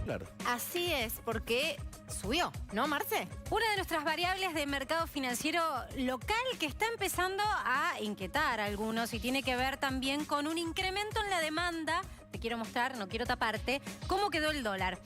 dólar. Así es, porque subió, ¿no, Marce? Una de nuestras variables de mercado financiero local que está empezando a inquietar a algunos y tiene que ver también con un incremento en la demanda. Te quiero mostrar, no quiero taparte, cómo quedó el dólar.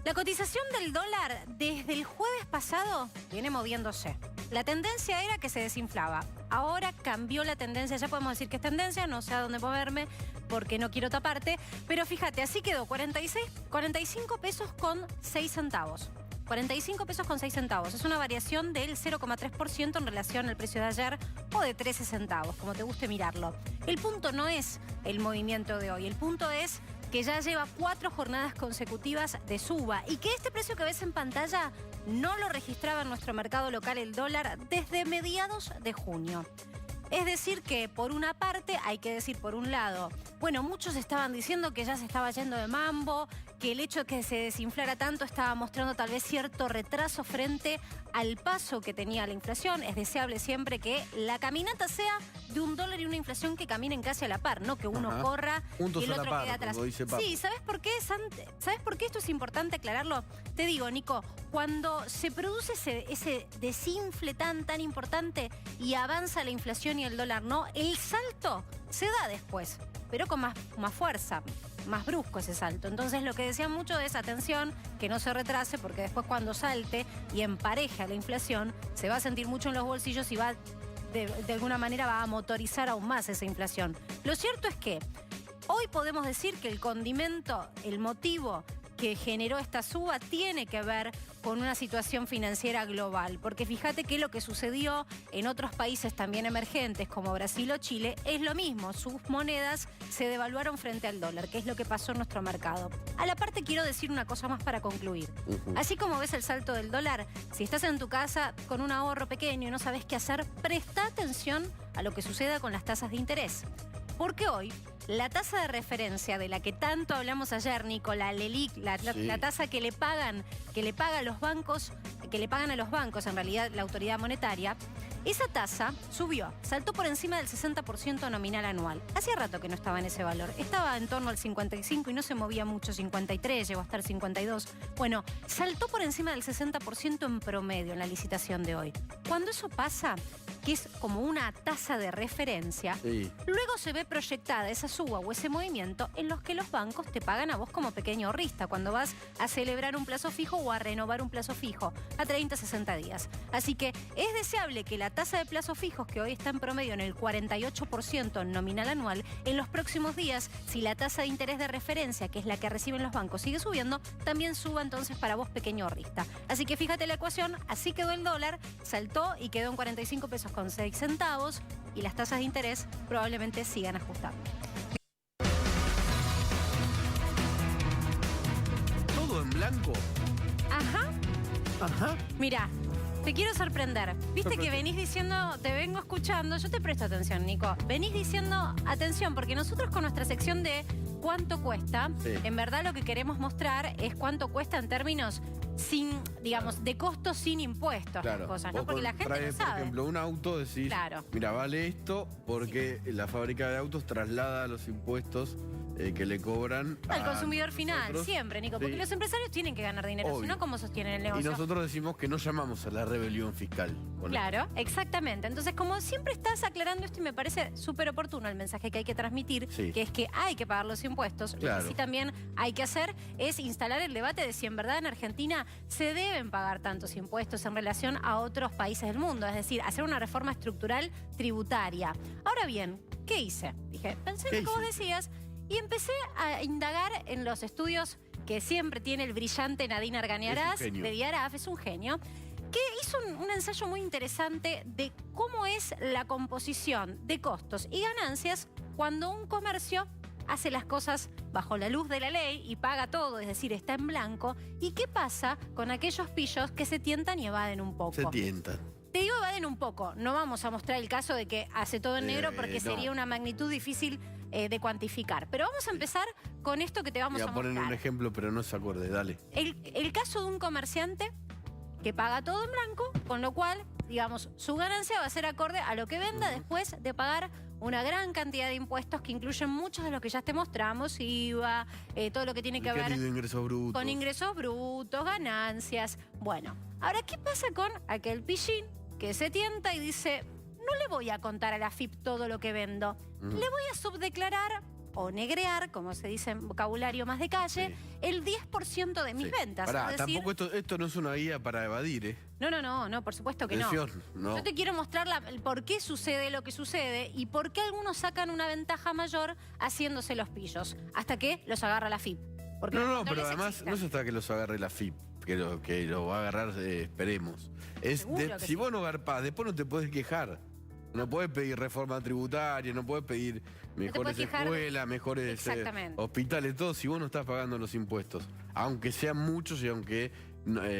La cotización del dólar desde el jueves pasado viene moviéndose. La tendencia era que se desinflaba. Ahora cambió la tendencia, ya podemos decir que es tendencia, no sé a dónde moverme porque no quiero taparte, pero fíjate, así quedó 45 pesos con 6 centavos. 45 pesos con 6 centavos. Es una variación del 0,3% en relación al precio de ayer o de 13 centavos, como te guste mirarlo. El punto no es el movimiento de hoy, el punto es que ya lleva 4 jornadas consecutivas de suba y que este precio que ves en pantalla no lo registraba en nuestro mercado local el dólar desde mediados de junio. Es decir que, por una parte, hay que decir por un lado, bueno, muchos estaban diciendo que ya se estaba yendo de mambo, que el hecho de que se desinflara tanto estaba mostrando tal vez cierto retraso frente al paso que tenía la inflación. Es deseable siempre que la caminata sea de un dólar y una inflación que caminen casi a la par, no que uno corra juntos y el a la otro par, quede atrás. como dice Papo. Sí, ¿sabes por qué, ¿sabes por qué esto es importante aclararlo? Te digo, Nico, cuando se produce ese desinfle tan importante y avanza la inflación y el dólar no, el salto se da después, pero con más fuerza, más brusco ese salto. Entonces lo que decían mucho es, atención, que no se retrase, porque después cuando salte y empareja la inflación, se va a sentir mucho en los bolsillos y va de alguna manera va a motorizar aún más esa inflación. Lo cierto es que hoy podemos decir que el condimento, el motivo que generó esta suba tiene que ver con una situación financiera global, porque fíjate que lo que sucedió en otros países también emergentes como Brasil o Chile es lo mismo, sus monedas se devaluaron frente al dólar, que es lo que pasó en nuestro mercado. A la parte quiero decir una cosa más para concluir. Así como ves el salto del dólar, si estás en tu casa con un ahorro pequeño y no sabes qué hacer, presta atención a lo que suceda con las tasas de interés. Porque hoy la tasa de referencia de la que tanto hablamos ayer, Nico, la LELIQ, la tasa que le pagan a los bancos, en realidad la autoridad monetaria, esa tasa subió, saltó por encima del 60% nominal anual. Hacía rato que no estaba en ese valor, estaba en torno al 55 y no se movía mucho, 53, llegó a estar 52. Bueno, saltó por encima del 60% en promedio en la licitación de hoy. Cuando eso pasa, que es como una tasa de referencia, luego se ve proyectada esa suba o ese movimiento en los que los bancos te pagan a vos como pequeño ahorrista cuando vas a celebrar un plazo fijo o a renovar un plazo fijo a 30, 60 días. Así que es deseable que la tasa de plazos fijos, que hoy está en promedio en el 48% nominal anual, en los próximos días, si la tasa de interés de referencia, que es la que reciben los bancos, sigue subiendo, también suba entonces para vos pequeño ahorrista. Así que fíjate la ecuación, así quedó el dólar, saltó y quedó en 45 pesos con 6 centavos y las tasas de interés probablemente sigan ajustando. ¿Todo en blanco? Ajá. Mirá, te quiero sorprender. Viste que venís diciendo, te vengo escuchando, yo te presto atención, Nico. Venís diciendo, atención, porque nosotros con nuestra sección de cuánto cuesta, en verdad lo que queremos mostrar es cuánto cuesta en términos sin, digamos, de costos sin impuestos, las cosas, ¿no? Porque la gente no sabe. Por ejemplo, un auto, decís, mira, vale esto porque la fábrica de autos traslada los impuestos que le cobran al consumidor final, siempre, Nico, porque los empresarios tienen que ganar dinero, si no, ¿cómo sostienen el negocio? Y nosotros decimos que no llamamos a la rebelión fiscal. Claro, exactamente. Entonces, como siempre estás aclarando esto y me parece súper oportuno el mensaje que hay que transmitir, que es que hay que pagar los impuestos. Lo que sí también hay que hacer es instalar el debate de si en verdad en Argentina se deben pagar tantos impuestos en relación a otros países del mundo, es decir, hacer una reforma estructural tributaria. Ahora bien, ¿qué hice? Dije, pensé en lo que vos decías y empecé a indagar en los estudios que siempre tiene el brillante Nadine Argañarás de Diaraf, es un genio, que hizo un ensayo muy interesante de cómo es la composición de costos y ganancias cuando un comercio hace las cosas bajo la luz de la ley y paga todo, es decir, está en blanco. ¿Y qué pasa con aquellos pillos que se tientan y evaden un poco? Se tientan. Te digo evaden un poco, no vamos a mostrar el caso de que hace todo en negro porque sería una magnitud difícil de cuantificar. Pero vamos a empezar con esto que te vamos a mostrar. Voy a poner un ejemplo, pero no se acorde, dale. El caso de un comerciante que paga todo en blanco, con lo cual, digamos, su ganancia va a ser acorde a lo que venda después de pagar una gran cantidad de impuestos que incluyen muchos de los que ya te mostramos, IVA, todo lo que tiene que ver ingresos brutos. con ingresos brutos, ganancias. Bueno, ahora, ¿qué pasa con aquel pillín que se tienta y dice, no le voy a contar a la AFIP todo lo que vendo, le voy a subdeclarar o negrear, como se dice en vocabulario más de calle, el 10% de mis ventas? Pará, es decir, tampoco esto no es una guía para evadir, ¿eh? No, por supuesto que no. Yo te quiero mostrar el por qué sucede lo que sucede y por qué algunos sacan una ventaja mayor haciéndose los pillos, hasta que los agarra la AFIP. Porque No, pero además no es hasta que los agarre la AFIP, que lo va a agarrar, esperemos. Si vos no garpás, después no te podés quejar. No podés pedir reforma tributaria, no podés pedir mejores escuelas, mejores hospitales, todo, si vos no estás pagando los impuestos. Aunque sean muchos y aunque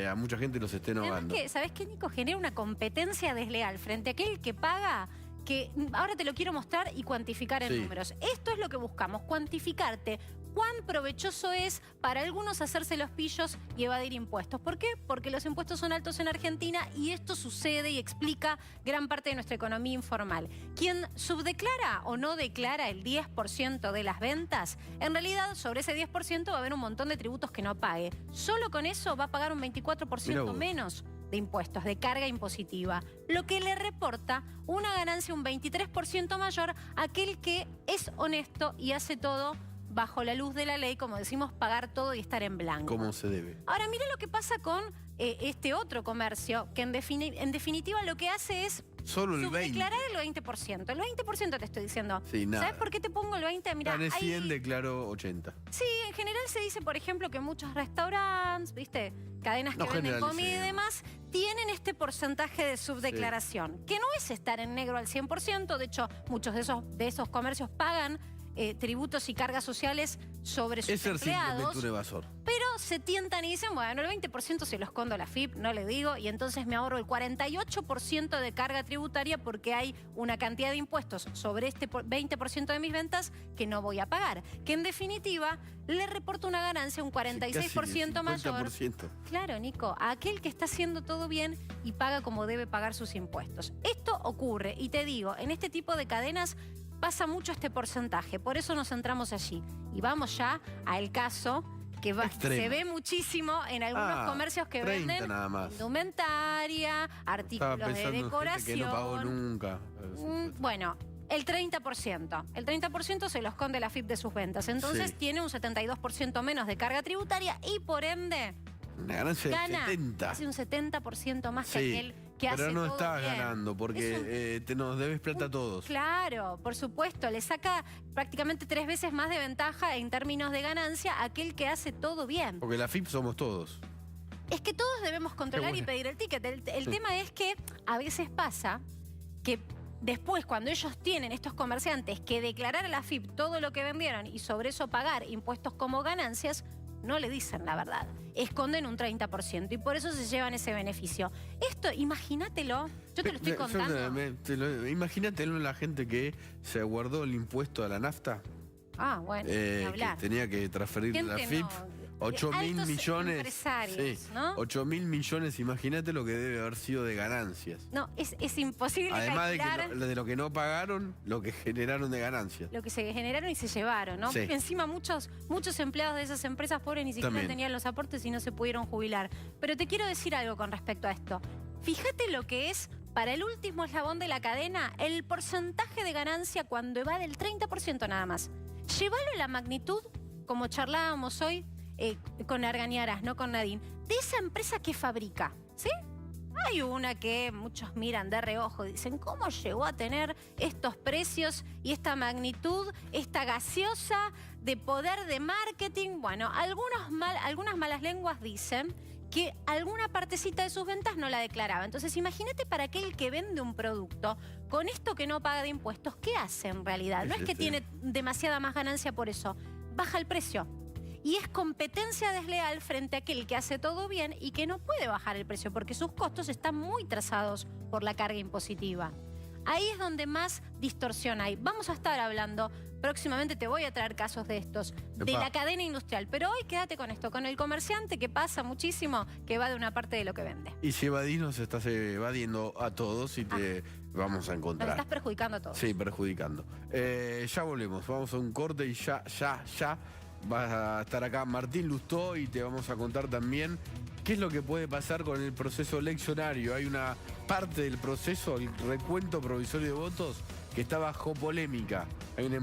a mucha gente los estén ahogando. ¿Sabés qué, Nico? Genera una competencia desleal frente a aquel que paga, que ahora te lo quiero mostrar y cuantificar en números. Esto es lo que buscamos, cuantificarte cuán provechoso es para algunos hacerse los pillos y evadir impuestos. ¿Por qué? Porque los impuestos son altos en Argentina y esto sucede y explica gran parte de nuestra economía informal. Quien subdeclara o no declara el 10% de las ventas, en realidad sobre ese 10% va a haber un montón de tributos que no pague. Solo con eso va a pagar un 24% menos de impuestos, de carga impositiva, lo que le reporta una ganancia un 23% mayor a aquel que es honesto y hace todo bajo la luz de la ley, como decimos, pagar todo y estar en blanco. Como se debe. Ahora, mira lo que pasa con este otro comercio, que en definitiva lo que hace es solo el 20%. Subdeclarar el 20%. El 20% te estoy diciendo. Sí, nada. ¿Sabes por qué te pongo el 20%? Mirá, gané 100, declaro 80. Sí, en general se dice, por ejemplo, que muchos restaurantes, ¿viste? Cadenas que venden comida y demás, tienen este porcentaje de subdeclaración, que no es estar en negro al 100%. De hecho, muchos de esos comercios pagan tributos y cargas sociales sobre sus empleados, un evasor. Pero se tientan y dicen, bueno, el 20% se lo escondo a la AFIP, no le digo, y entonces me ahorro el 48% de carga tributaria porque hay una cantidad de impuestos sobre este 20% de mis ventas que no voy a pagar. Que en definitiva le reporta una ganancia un 46% mayor. Claro, Nico, a aquel que está haciendo todo bien y paga como debe pagar sus impuestos. Esto ocurre, y te digo, en este tipo de cadenas pasa mucho este porcentaje, por eso nos centramos allí. Y vamos ya al caso que se ve muchísimo en algunos comercios que venden indumentaria, artículos de decoración. Que no pagó nunca. Bueno, el 30%. El 30% se lo esconde la AFIP de sus ventas. Entonces tiene un 72% menos de carga tributaria y por ende una ganancia gana de 70. Casi un 70% más que aquel que hace todo bien. Pero no estás ganando porque nos debes plata a todos. Claro, por supuesto. Le saca prácticamente 3 veces más de ventaja en términos de ganancia a aquel que hace todo bien. Porque la AFIP somos todos. Es que todos debemos controlar y pedir el ticket. El tema es que a veces pasa que después, cuando ellos tienen, estos comerciantes, que declarar a la AFIP todo lo que vendieron y sobre eso pagar impuestos como ganancias, no le dicen la verdad. Esconden un 30% y por eso se llevan ese beneficio. Esto, imagínatelo, yo te lo estoy contando. Imagínatelo la gente que se guardó el impuesto a la nafta. Ah, bueno, ni hablar. Que tenía que transferir a la AFIP. 8.000 millones. ¿No? 8.000 millones, imagínate lo que debe haber sido de ganancias. No, es imposible calcular. Además de lo que no pagaron, lo que generaron de ganancias. Lo que se generaron y se llevaron, ¿no? Porque encima muchos empleados de esas empresas pobres ni siquiera tenían los aportes y no se pudieron jubilar. Pero te quiero decir algo con respecto a esto. Fíjate lo que es, para el último eslabón de la cadena, el porcentaje de ganancia cuando evade el 30% nada más. Llévalo a la magnitud, como charlábamos hoy, con Argañarás, no con Nadine, de esa empresa que fabrica, ¿sí? Hay una que muchos miran de reojo y dicen, ¿cómo llegó a tener estos precios y esta magnitud, esta gaseosa de poder de marketing? Bueno, algunas malas lenguas dicen que alguna partecita de sus ventas no la declaraba. Entonces, imagínate para aquel que vende un producto con esto que no paga de impuestos, ¿qué hace en realidad? No es que tiene demasiada más ganancia por eso, baja el precio. Y es competencia desleal frente a aquel que hace todo bien y que no puede bajar el precio porque sus costos están muy trazados por la carga impositiva. Ahí es donde más distorsión hay. Vamos a estar hablando, próximamente te voy a traer casos de estos, de la cadena industrial. Pero hoy quédate con esto, con el comerciante que pasa muchísimo, que va de una parte de lo que vende. Y si evadís, nos estás evadiendo a todos y vamos a Nos encontrar. estás perjudicando a todos. Sí, perjudicando. Ya volvemos, vamos a un corte y ya va a estar acá Martín Lustó y te vamos a contar también qué es lo que puede pasar con el proceso eleccionario. Hay una parte del proceso, el recuento provisorio de votos, que está bajo polémica. Hay una